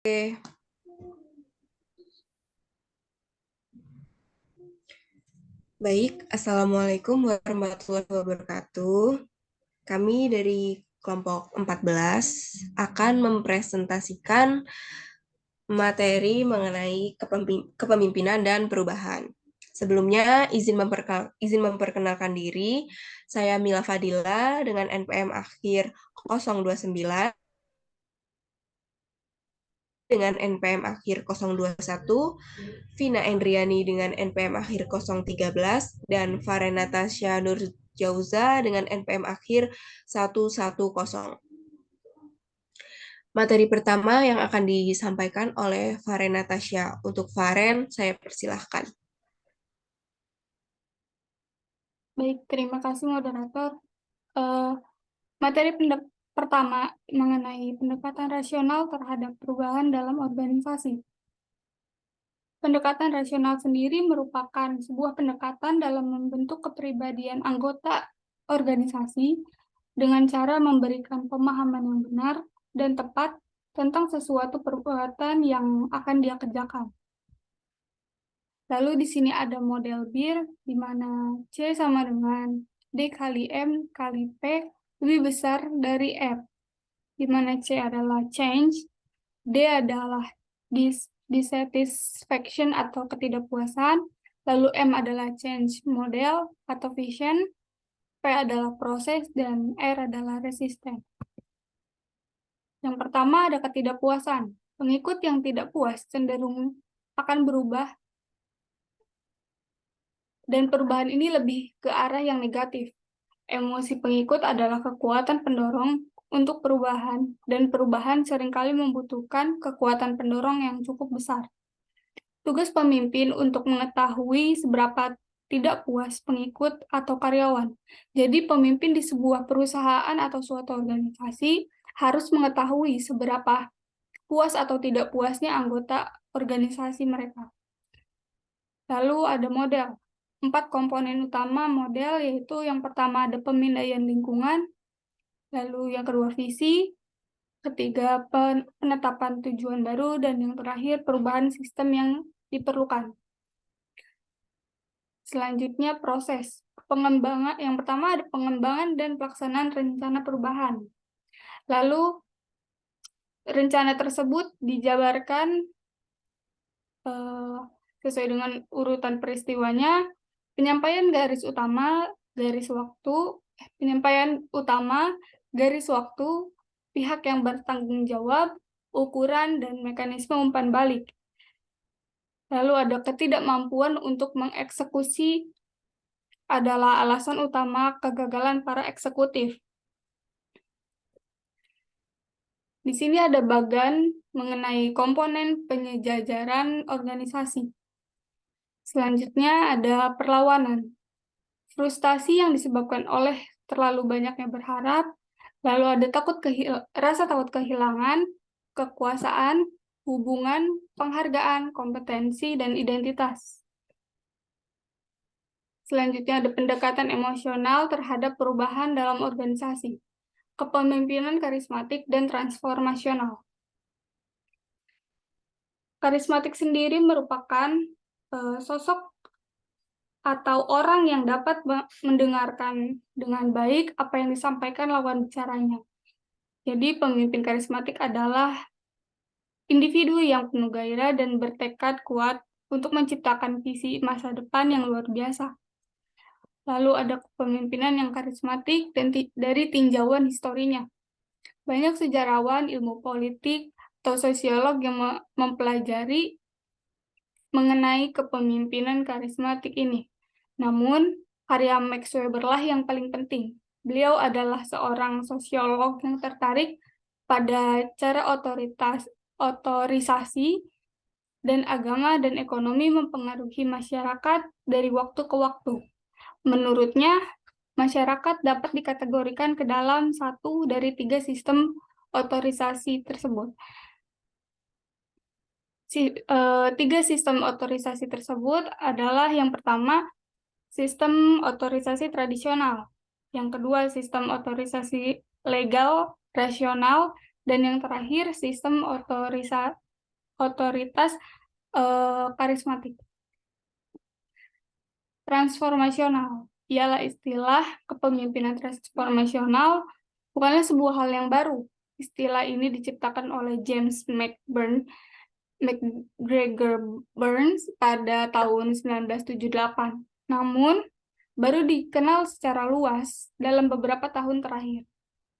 Oke, baik. Assalamualaikum warahmatullahi wabarakatuh. Kami dari kelompok 14 akan mempresentasikan materi mengenai kepemimpinan dan perubahan. Sebelumnya, izin memperkenalkan diri. Saya Mila Fadila dengan NPM akhir 029 dengan NPM akhir 021, Vina Endriani dengan NPM akhir 013, dan Faren Natasha Nurjauza dengan NPM akhir 110. Materi pertama yang akan disampaikan oleh Faren Natasha. Untuk Faren, saya persilahkan. Baik, terima kasih moderator. Eh, materi pertama mengenai pendekatan rasional terhadap perubahan dalam organisasi. Pendekatan rasional sendiri merupakan sebuah pendekatan dalam membentuk kepribadian anggota organisasi dengan cara memberikan pemahaman yang benar dan tepat tentang sesuatu perbuatan yang akan dia kerjakan. Lalu di sini ada model BIR, di mana C sama dengan D kali M kali P lebih besar dari F, di mana C adalah change, D adalah dissatisfaction atau ketidakpuasan, lalu M adalah change model atau vision, P adalah proses, dan R adalah resisten. Yang pertama ada ketidakpuasan. Pengikut yang tidak puas cenderung akan berubah, dan perubahan ini lebih ke arah yang negatif. Emosi pengikut adalah kekuatan pendorong untuk perubahan, dan perubahan seringkali membutuhkan kekuatan pendorong yang cukup besar. Tugas pemimpin untuk mengetahui seberapa tidak puas pengikut atau karyawan. Jadi pemimpin di sebuah perusahaan atau suatu organisasi harus mengetahui seberapa puas atau tidak puasnya anggota organisasi mereka. Lalu ada model. 4 komponen utama model, yaitu yang pertama ada pemindaian lingkungan, lalu yang kedua visi, ketiga penetapan tujuan baru, dan yang terakhir perubahan sistem yang diperlukan. Selanjutnya proses pengembangan. Yang pertama ada pengembangan dan pelaksanaan rencana perubahan. Lalu rencana tersebut dijabarkan sesuai dengan urutan peristiwanya. Penyampaian garis utama, garis waktu, penyampaian utama, garis waktu, pihak yang bertanggung jawab, ukuran, dan mekanisme umpan balik. Lalu ada ketidakmampuan untuk mengeksekusi adalah alasan utama kegagalan para eksekutif. Di sini ada bagan mengenai komponen penyejajaran organisasi. Selanjutnya ada perlawanan. Frustasi yang disebabkan oleh terlalu banyaknya berharap, lalu ada rasa takut kehilangan, kekuasaan, hubungan, penghargaan, kompetensi, dan identitas. Selanjutnya ada pendekatan emosional terhadap perubahan dalam organisasi, kepemimpinan karismatik dan transformasional. Karismatik sendiri merupakan sosok atau orang yang dapat mendengarkan dengan baik apa yang disampaikan lawan bicaranya. Jadi pemimpin karismatik adalah individu yang penuh gairah dan bertekad kuat untuk menciptakan visi masa depan yang luar biasa. Lalu ada kepemimpinan yang karismatik dan dari tinjauan historinya. Banyak sejarawan, ilmu politik, atau sosiolog yang mempelajari mengenai kepemimpinan karismatik ini. Namun, karya Max Weber lah yang paling penting. Beliau adalah seorang sosiolog yang tertarik pada cara otorisasi dan agama dan ekonomi mempengaruhi masyarakat dari waktu ke waktu. Menurutnya, masyarakat dapat dikategorikan ke dalam satu dari 3 sistem otorisasi tersebut. 3 sistem otorisasi tersebut adalah yang pertama, sistem otorisasi tradisional. Yang kedua, sistem otorisasi legal, rasional, dan yang terakhir, sistem otoritas karismatik. Transformasional ialah istilah kepemimpinan transformasional, bukanlah sebuah hal yang baru. Istilah ini diciptakan oleh James McGregor Burns pada tahun 1978. Namun, baru dikenal secara luas dalam beberapa tahun terakhir.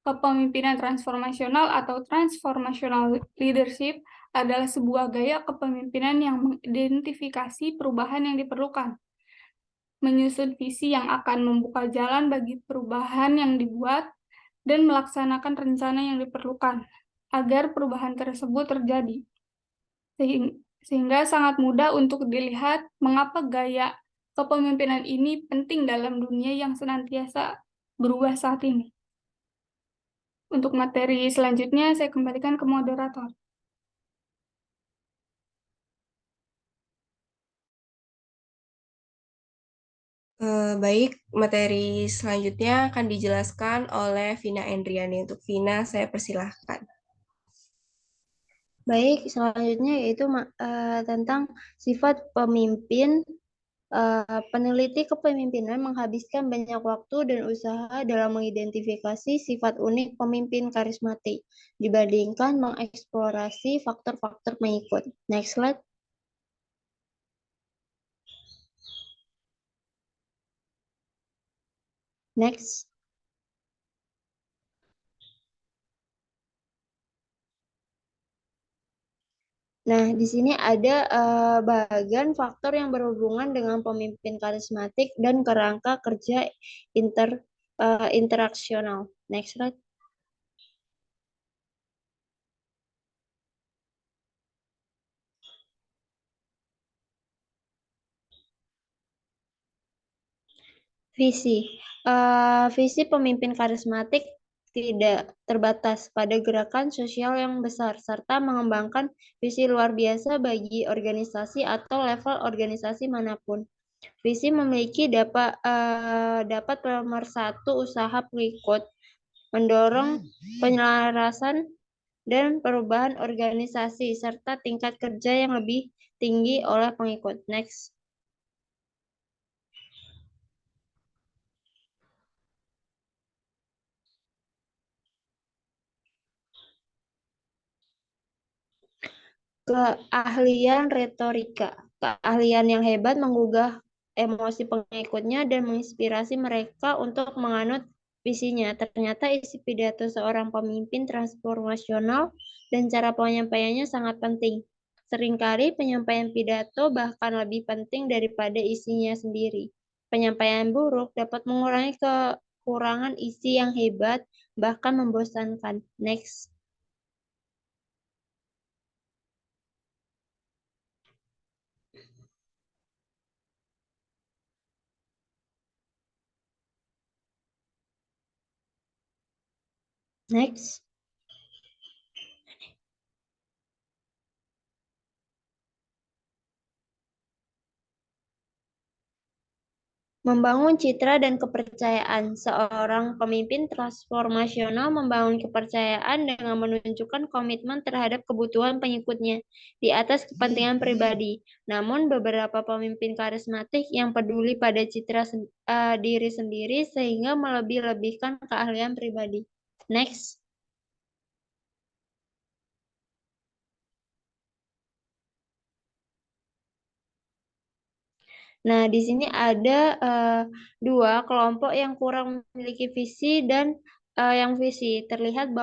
Kepemimpinan transformasional atau transformational leadership adalah sebuah gaya kepemimpinan yang mengidentifikasi perubahan yang diperlukan, menyusun visi yang akan membuka jalan bagi perubahan yang dibuat, dan melaksanakan rencana yang diperlukan agar perubahan tersebut terjadi. Sehingga sangat mudah untuk dilihat mengapa gaya kepemimpinan ini penting dalam dunia yang senantiasa berubah saat ini. Untuk materi selanjutnya, saya kembalikan ke moderator. Baik, materi selanjutnya akan dijelaskan oleh Vina Endriani. Untuk Vina, saya persilahkan. Baik, selanjutnya yaitu tentang sifat pemimpin. Peneliti kepemimpinan menghabiskan banyak waktu dan usaha dalam mengidentifikasi sifat unik pemimpin karismatik dibandingkan mengeksplorasi faktor-faktor pengikut. Next slide. Next. Nah, di sini ada bagian faktor yang berhubungan dengan pemimpin karismatik dan kerangka kerja interaksional. Next slide. Visi. Visi pemimpin karismatik tidak terbatas pada gerakan sosial yang besar, serta mengembangkan visi luar biasa bagi organisasi atau level organisasi manapun. Visi memiliki dapat pemersatu usaha pengikut, mendorong penyelarasan dan perubahan organisasi, serta tingkat kerja yang lebih tinggi oleh pengikut. Next. Keahlian retorika. Keahlian yang hebat menggugah emosi pengikutnya dan menginspirasi mereka untuk menganut visinya. Ternyata isi pidato seorang pemimpin transformasional dan cara penyampaiannya sangat penting. Seringkali penyampaian pidato bahkan lebih penting daripada isinya sendiri. Penyampaian buruk dapat mengurangi kekurangan isi yang hebat, bahkan membosankan. Next. Next. Membangun citra dan kepercayaan. Seorang pemimpin transformasional membangun kepercayaan dengan menunjukkan komitmen terhadap kebutuhan pengikutnya di atas kepentingan pribadi. Namun beberapa pemimpin karismatik yang peduli pada citra diri sendiri sehingga melebih-lebihkan keahlian pribadi. Next. Nah, di sini ada dua kelompok yang kurang memiliki visi dan yang visi. Terlihat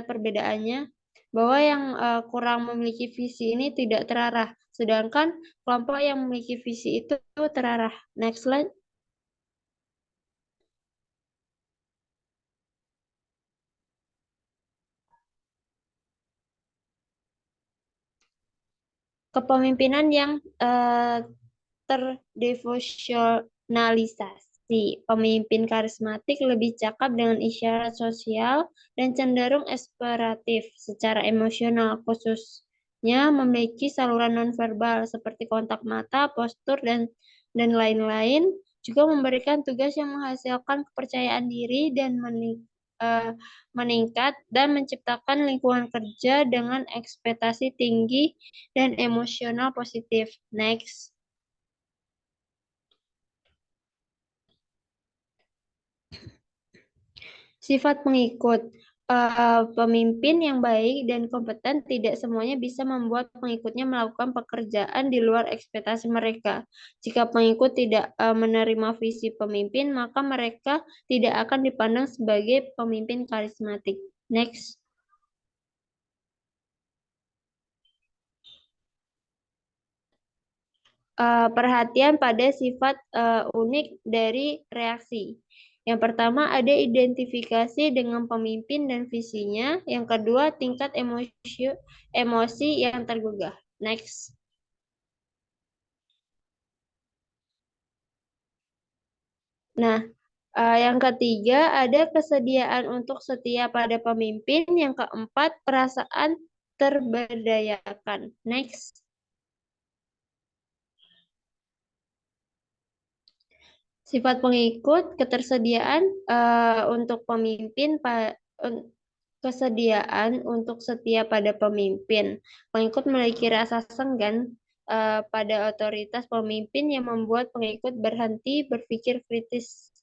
perbedaannya bahwa yang kurang memiliki visi ini tidak terarah, sedangkan kelompok yang memiliki visi itu terarah. Next slide. Kepemimpinan yang terdevosionalisasi. Pemimpin karismatik lebih cakap dengan isyarat sosial dan cenderung eksploratif secara emosional, khususnya memiliki saluran nonverbal seperti kontak mata, postur, dan lain-lain, juga memberikan tugas yang menghasilkan kepercayaan diri dan meningkat dan menciptakan lingkungan kerja dengan ekspektasi tinggi dan emosional positif. Next. Sifat pengikut. Pemimpin yang baik dan kompeten tidak semuanya bisa membuat pengikutnya melakukan pekerjaan di luar ekspektasi mereka. Jika pengikut tidak menerima visi pemimpin, maka mereka tidak akan dipandang sebagai pemimpin karismatik. Next. Perhatian pada sifat unik dari reaksi. Yang pertama ada identifikasi dengan pemimpin dan visinya. Yang kedua tingkat emosi yang tergugah. Next. Nah, yang ketiga ada kesediaan untuk setia pada pemimpin. Yang keempat perasaan terberdayakan. Next. Sifat pengikut, ketersediaan untuk pemimpin, kesediaan untuk setia pada pemimpin. Pengikut memiliki rasa senggan pada otoritas pemimpin yang membuat pengikut berhenti berpikir kritis.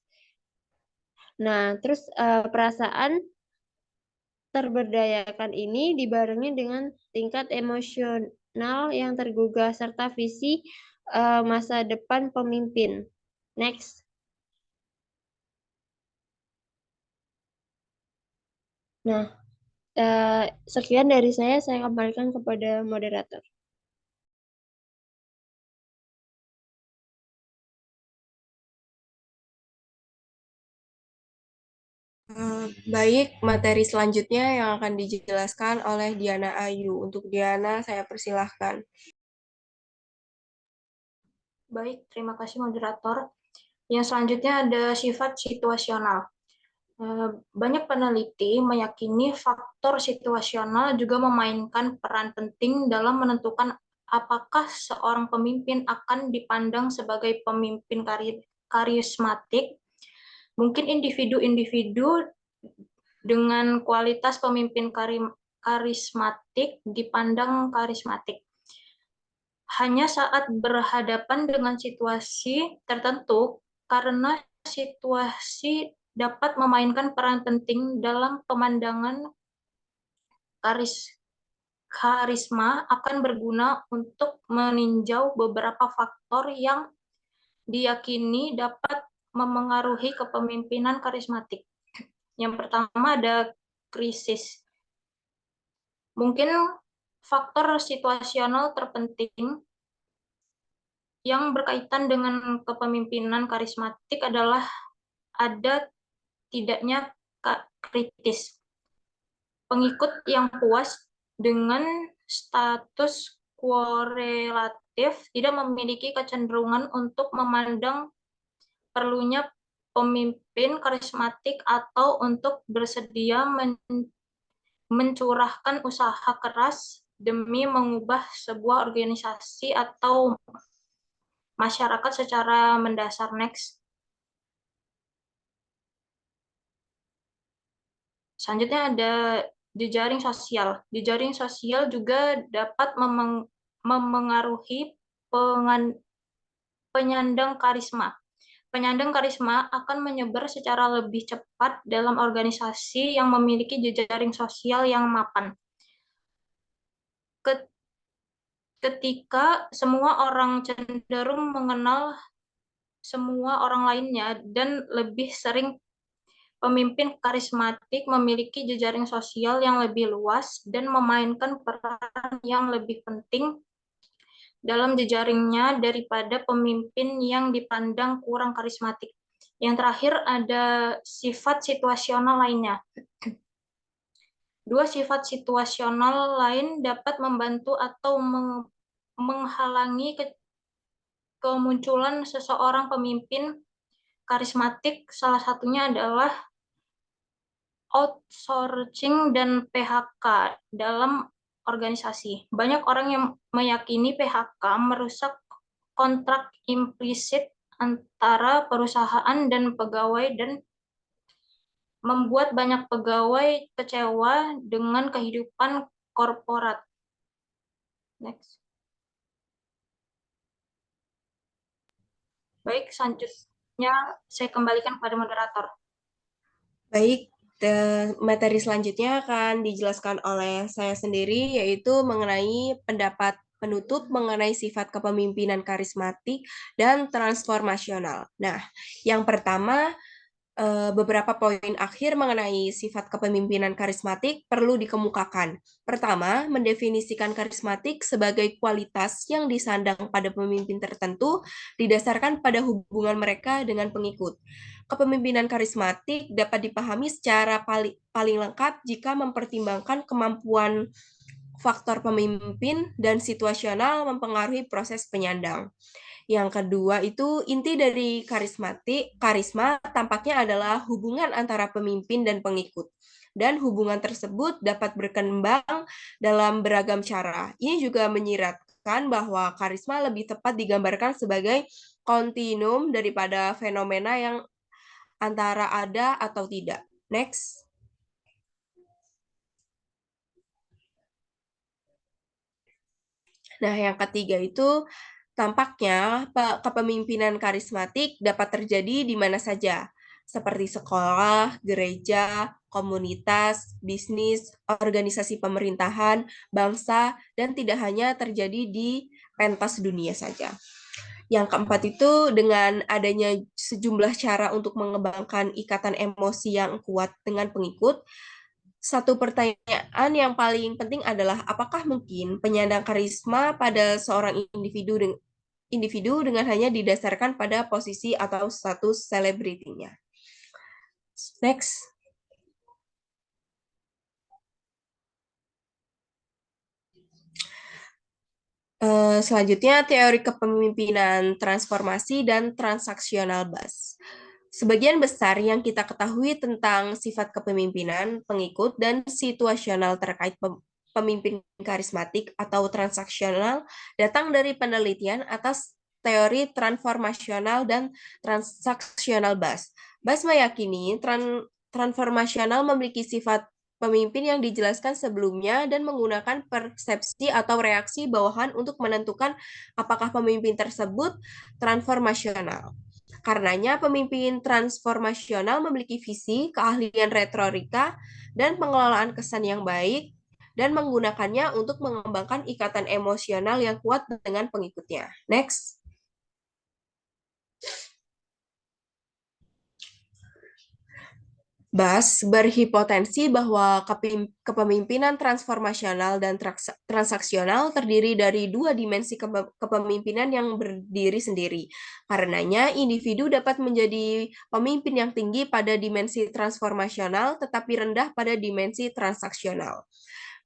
Nah, terus perasaan terberdayakan ini dibarengi dengan tingkat emosional yang tergugah serta visi masa depan pemimpin. Next. Nah, sekian dari saya kembalikan kepada moderator. Baik, materi selanjutnya yang akan dijelaskan oleh Diana Ayu. Untuk Diana, saya persilahkan. Baik, terima kasih moderator. Yang selanjutnya ada sifat situasional. Banyak peneliti meyakini faktor situasional juga memainkan peran penting dalam menentukan apakah seorang pemimpin akan dipandang sebagai pemimpin karismatik. Mungkin individu-individu dengan kualitas pemimpin karismatik dipandang karismatik. Hanya saat berhadapan dengan situasi tertentu, karena situasi dapat memainkan peran penting dalam pemandangan karisma akan berguna untuk meninjau beberapa faktor yang diyakini dapat memengaruhi kepemimpinan karismatik. Yang pertama ada krisis. Mungkin faktor situasional terpenting yang berkaitan dengan kepemimpinan karismatik adalah ada tidaknya kritis. Pengikut yang puas dengan status quo relatif tidak memiliki kecenderungan untuk memandang perlunya pemimpin karismatik atau untuk bersedia mencurahkan usaha keras demi mengubah sebuah organisasi atau masyarakat secara mendasar. Next. Selanjutnya ada jejaring sosial. Jejaring sosial juga dapat memengaruhi penyandang karisma. Penyandang karisma akan menyebar secara lebih cepat dalam organisasi yang memiliki jejaring sosial yang mapan. Ketika semua orang cenderung mengenal semua orang lainnya dan lebih sering pemimpin karismatik memiliki jejaring sosial yang lebih luas dan memainkan peran yang lebih penting dalam jejaringnya daripada pemimpin yang dipandang kurang karismatik. Yang terakhir ada sifat situasional lainnya. Dua sifat situasional lain dapat membantu atau menghalangi kemunculan seseorang pemimpin karismatik. Salah satunya adalah outsourcing dan PHK dalam organisasi. Banyak orang yang meyakini PHK merusak kontrak implisit antara perusahaan dan pegawai dan membuat banyak pegawai kecewa dengan kehidupan korporat. Next. Baik, selanjutnya saya kembalikan kepada moderator. Baik, materi selanjutnya akan dijelaskan oleh saya sendiri, yaitu mengenai pendapat penutup mengenai sifat kepemimpinan karismatik dan transformasional. Nah, yang pertama, beberapa poin akhir mengenai sifat kepemimpinan karismatik perlu dikemukakan. Pertama, mendefinisikan karismatik sebagai kualitas yang disandang pada pemimpin tertentu didasarkan pada hubungan mereka dengan pengikut. Kepemimpinan karismatik dapat dipahami secara paling lengkap jika mempertimbangkan kemampuan faktor pemimpin dan situasional mempengaruhi proses penyandang. Yang kedua itu inti dari karisma tampaknya adalah hubungan antara pemimpin dan pengikut. Dan hubungan tersebut dapat berkembang dalam beragam cara. Ini juga menyiratkan bahwa karisma lebih tepat digambarkan sebagai kontinum daripada fenomena yang antara ada atau tidak. Next. Nah, yang ketiga itu tampaknya kepemimpinan karismatik dapat terjadi di mana saja, seperti sekolah, gereja, komunitas, bisnis, organisasi pemerintahan, bangsa, dan tidak hanya terjadi di pentas dunia saja. Yang keempat itu dengan adanya sejumlah cara untuk mengembangkan ikatan emosi yang kuat dengan pengikut, satu pertanyaan yang paling penting adalah apakah mungkin penyandang karisma pada seorang individu dengan hanya didasarkan pada posisi atau status selebritinya. Next. Selanjutnya, teori kepemimpinan transformasi dan transaksional BAS. Sebagian besar yang kita ketahui tentang sifat kepemimpinan, pengikut, dan situasional terkait pemimpin karismatik atau transaksional datang dari penelitian atas teori transformasional dan transaksional BAS. BAS meyakini transformasional memiliki sifat pemimpin yang dijelaskan sebelumnya dan menggunakan persepsi atau reaksi bawahan untuk menentukan apakah pemimpin tersebut transformasional. Karenanya, pemimpin transformasional memiliki visi, keahlian retorika, dan pengelolaan kesan yang baik, dan menggunakannya untuk mengembangkan ikatan emosional yang kuat dengan pengikutnya. Next. BAS berhipotensi bahwa kepemimpinan transformasional dan transaksional terdiri dari dua dimensi kepemimpinan yang berdiri sendiri. Karenanya, individu dapat menjadi pemimpin yang tinggi pada dimensi transformasional tetapi rendah pada dimensi transaksional.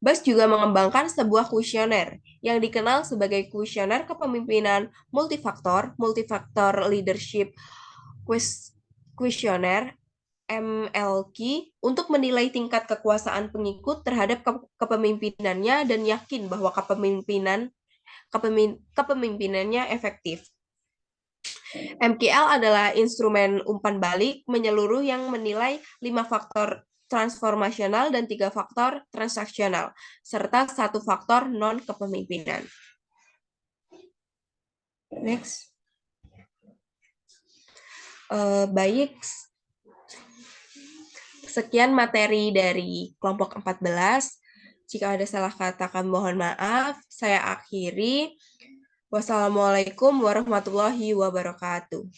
BAS juga mengembangkan sebuah kuesioner yang dikenal sebagai kuesioner kepemimpinan multifaktor leadership kuesioner MLQ untuk menilai tingkat kekuasaan pengikut terhadap kepemimpinannya dan yakin bahwa kepemimpinannya efektif. MQL adalah instrumen umpan balik menyeluruh yang menilai 5 faktor transformasional dan 3 faktor transaksional, serta 1 faktor non-kepemimpinan. Next. Baik, sekian materi dari kelompok 14. Jika ada salah kata kami mohon maaf. Saya akhiri. Wassalamualaikum warahmatullahi wabarakatuh.